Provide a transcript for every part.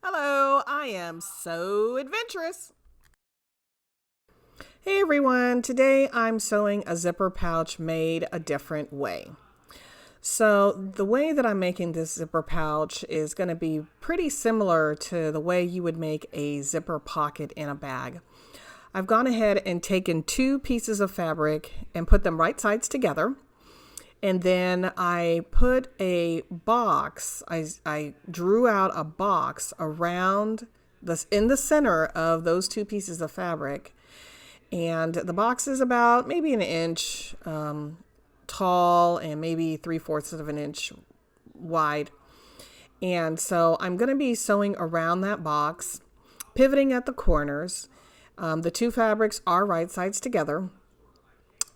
Hello, I am so adventurous. Hey everyone, today I'm sewing a zipper pouch made a different way. So the way that I'm making this zipper pouch is going to be pretty similar to the way you would make a zipper pocket in a bag. I've gone ahead and taken two pieces of fabric and put them right sides together. And then I put a box, I drew out a box around this in the center of those two pieces of fabric. And the box is about maybe an inch tall and maybe 3/4 of an inch wide. And so I'm going to be sewing around that box, pivoting at the corners. The two fabrics are right sides together.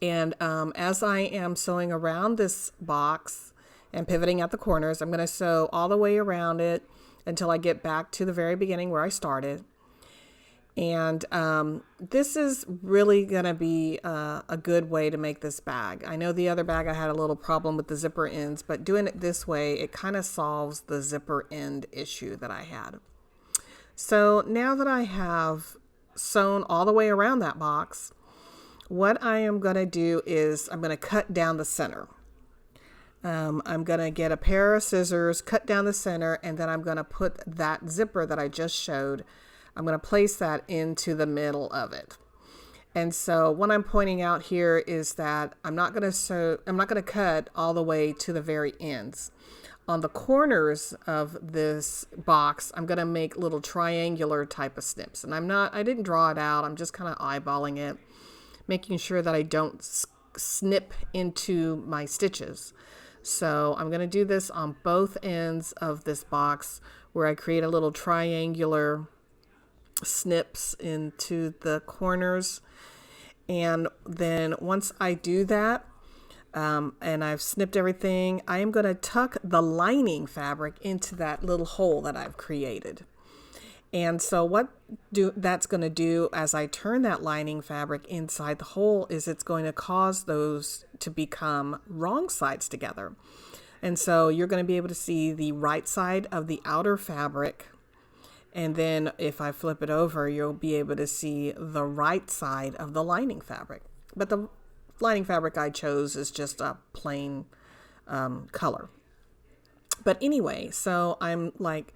And as I am sewing around this box and pivoting at the corners, I'm going to sew all the way around it until I get back to the very beginning where I started. And this is really going to be a good way to make this bag. I know the other bag I had a little problem with the zipper ends, but doing it this way, it kind of solves the zipper end issue that I had. So now that I have sewn all the way around that box, what I am going to do is I'm going to cut down the center. I'm going to get a pair of scissors, cut down the center, and then I'm going to put that zipper that I just showed, I'm going to place that into the middle of it. And so what I'm pointing out here is that I'm not going to cut all the way to the very ends. On the corners of this box, I'm going to make little triangular type of snips. And I didn't draw it out. I'm just kind of eyeballing it, making sure that I don't snip into my stitches. So I'm going to do this on both ends of this box where I create a little triangular snips into the corners. And then once I do that, and I've snipped everything, I am going to tuck the lining fabric into that little hole that I've created. And so that's going to do as I turn that lining fabric inside the hole is it's going to cause those to become wrong sides together. And so you're going to be able to see the right side of the outer fabric. And then if I flip it over, you'll be able to see the right side of the lining fabric. But the lining fabric I chose is just a plain color. But anyway, so I'm like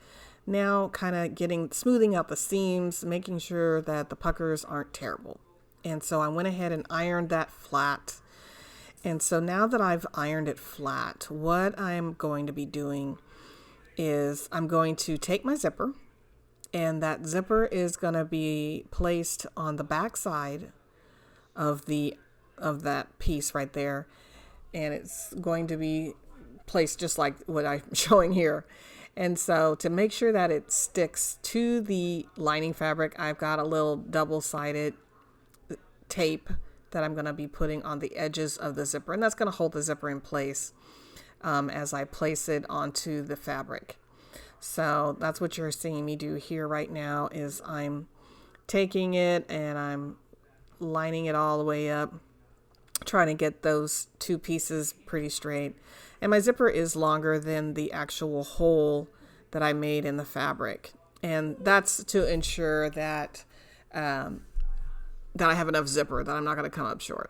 now kind of smoothing out the seams, making sure that the puckers aren't terrible. And so I went ahead and ironed that flat. And so now that I've ironed it flat, what I'm going to be doing is I'm going to take my zipper, and that zipper is going to be placed on the back side of that piece right there. And it's going to be placed just like what I'm showing here. And so to make sure that it sticks to the lining fabric, I've got a little double-sided tape that I'm going to be putting on the edges of the zipper. And that's going to hold the zipper in place as I place it onto the fabric. So that's what you're seeing me do here right now is I'm taking it and I'm lining it all the way up, trying to get those two pieces pretty straight. And my zipper is longer than the actual hole that I made in the fabric. And that's to ensure that that I have enough zipper, that I'm not going to come up short.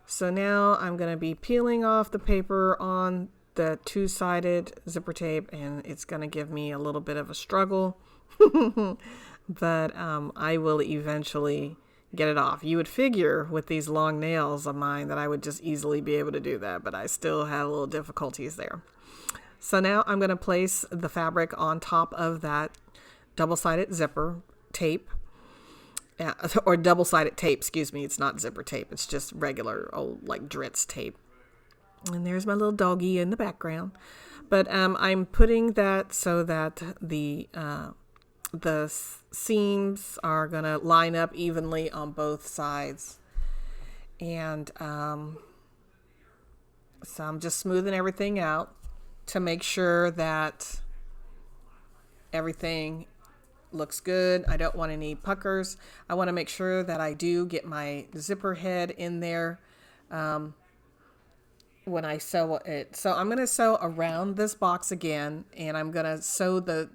So now I'm going to be peeling off the paper on the two-sided zipper tape, and it's going to give me a little bit of a struggle. But I will eventually get it off. You would figure with these long nails of mine that I would just easily be able to do that, but I still had a little difficulties there. So now I'm going to place the fabric on top of that double-sided zipper tape, or double-sided tape, excuse me. It's not zipper tape. It's just regular old like Dritz tape. And there's my little doggy in the background. But I'm putting that so that the seams are going to line up evenly on both sides. And so I'm just smoothing everything out to make sure that everything looks good. I don't want any puckers. I want to make sure that I do get my zipper head in there when I sew it. So I'm going to sew around this box again, and I'm going to sew the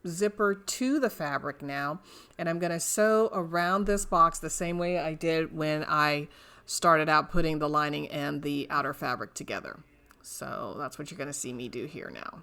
zipper to the fabric now, and I'm going to sew around this box the same way I did when I started out putting the lining and the outer fabric together. So that's what you're going to see me do here now.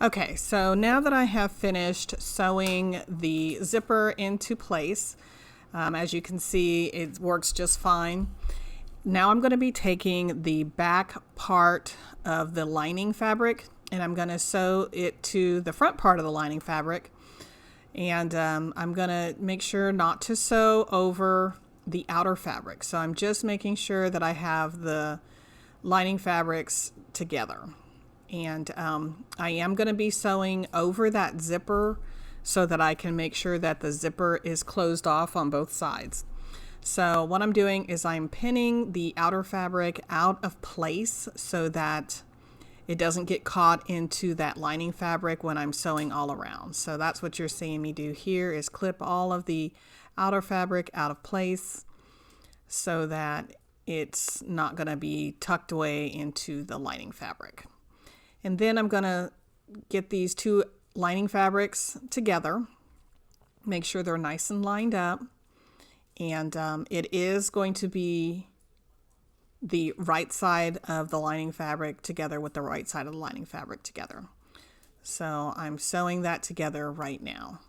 Okay, so now that I have finished sewing the zipper into place, as you can see, it works just fine. Now I'm going to be taking the back part of the lining fabric and I'm going to sew it to the front part of the lining fabric. And I'm going to make sure not to sew over the outer fabric. So I'm just making sure that I have the lining fabrics together. And I am going to be sewing over that zipper so that I can make sure that the zipper is closed off on both sides. So what I'm doing is I'm pinning the outer fabric out of place so that it doesn't get caught into that lining fabric when I'm sewing all around. So that's what you're seeing me do here, is clip all of the outer fabric out of place so that it's not going to be tucked away into the lining fabric. And then I'm going to get these two lining fabrics together, make sure they're nice and lined up. And it is going to be the right side of the lining fabric together with the right side of the lining fabric together. So I'm sewing that together right now.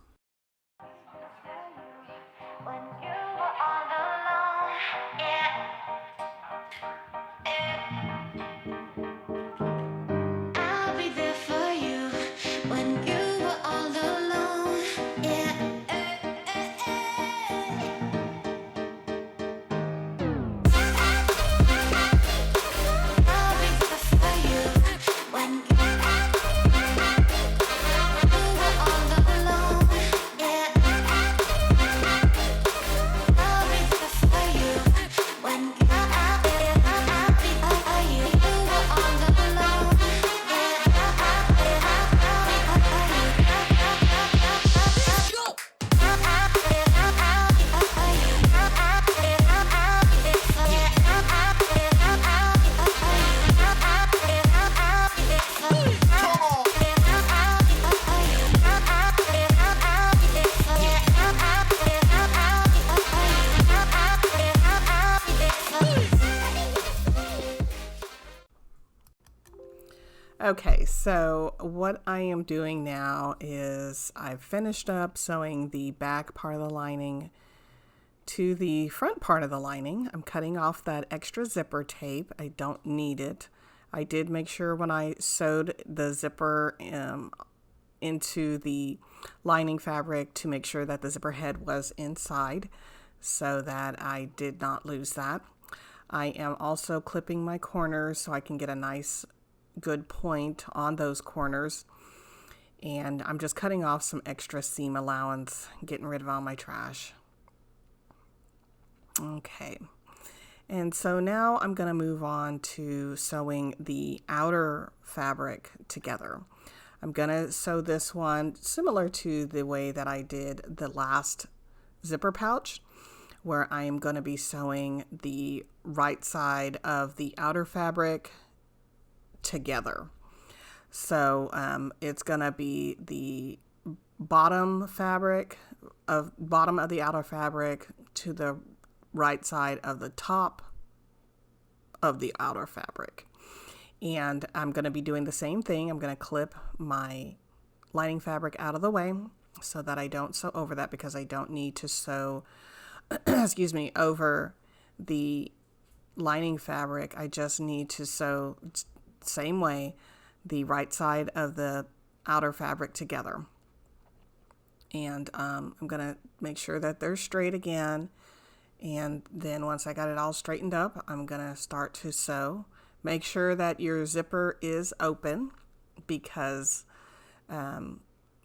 Okay, so what I am doing now is I've finished up sewing the back part of the lining to the front part of the lining. I'm cutting off that extra zipper tape. I don't need it. I did make sure when I sewed the zipper into the lining fabric to make sure that the zipper head was inside so that I did not lose that. I am also clipping my corners so I can get a nice good point on those corners, and I'm just cutting off some extra seam allowance, getting rid of all my trash. Okay, and so now I'm going to move on to sewing the outer fabric together. I'm going to sew this one similar to the way that I did the last zipper pouch, where I am going to be sewing the right side of the outer fabric together. So it's going to be the bottom of the outer fabric to the right side of the top of the outer fabric. And I'm going to be doing the same thing. I'm going to clip my lining fabric out of the way so that I don't sew over that, because I don't need to sew, excuse me, over the lining fabric. I just need to sew same way the right side of the outer fabric together. And I'm going to make sure that they're straight again. And then once I got it all straightened up, I'm going to start to sew. Make sure that your zipper is open, because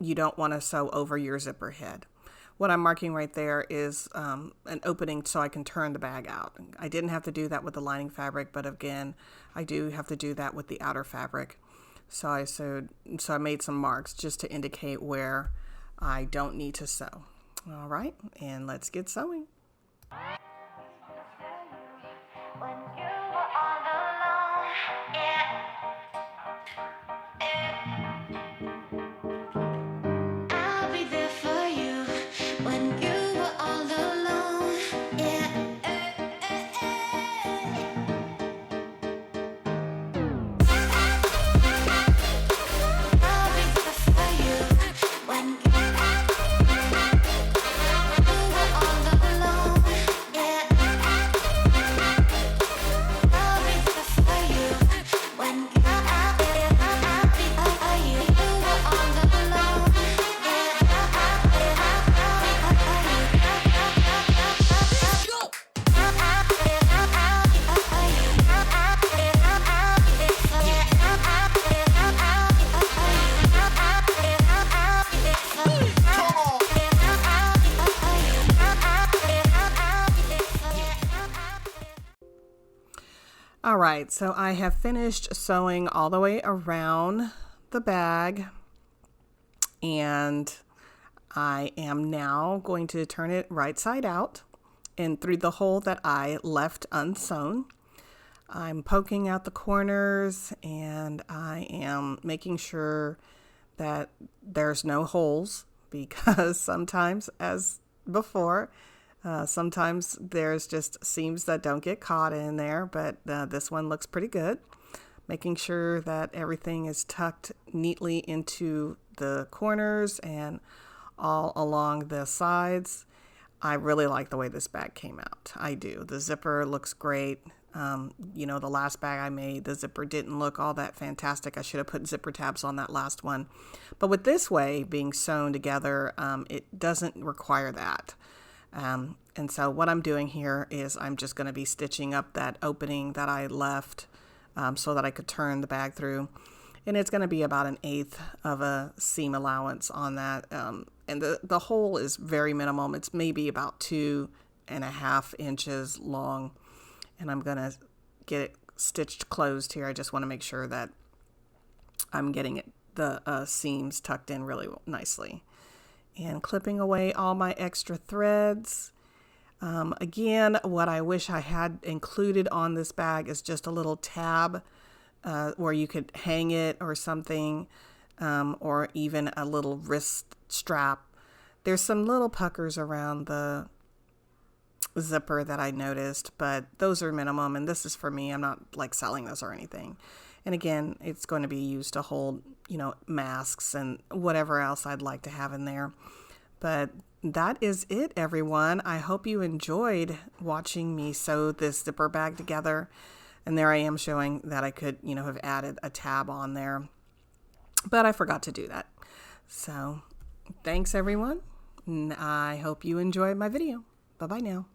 you don't want to sew over your zipper head. What I'm marking right there is an opening so I can turn the bag out. I didn't have to do that with the lining fabric, but again, I do have to do that with the outer fabric. So I made some marks just to indicate where I don't need to sew. All right, and let's get sewing. When you were all alone, yeah. I'll be there for you when you were all alone, yeah. I'll be there for you when you were all alone, yeah. I'll be there for you when you were all alone, All right, so I have finished sewing all the way around the bag, and I am now going to turn it right side out and through the hole that I left unsewn. I'm poking out the corners, and I am making sure that there's no holes, because sometimes, as before, sometimes there's just seams that don't get caught in there, but this one looks pretty good. Making sure that everything is tucked neatly into the corners and all along the sides. I really like the way this bag came out. I do. The zipper looks great. You know, the last bag I made, the zipper didn't look all that fantastic. I should have put zipper tabs on that last one. But with this way being sewn together, it doesn't require that. And so what I'm doing here is I'm just going to be stitching up that opening that I left so that I could turn the bag through. And it's going to be about 1/8 of a seam allowance on that. And the hole is very minimum. It's maybe about 2.5 inches long. And I'm going to get it stitched closed here. I just want to make sure that I'm getting the seams tucked in really nicely. And clipping away all my extra threads. Again, what I wish I had included on this bag is just a little tab where you could hang it or something, or even a little wrist strap. There's some little puckers around the zipper that I noticed, but those are minimum, and this is for me. I'm not like selling this or anything. And again, it's going to be used to hold, you know, masks and whatever else I'd like to have in there. But that is it, everyone. I hope you enjoyed watching me sew this zipper bag together. And there I am showing that I could, you know, have added a tab on there, but I forgot to do that. So thanks, everyone. I hope you enjoyed my video. Bye-bye now.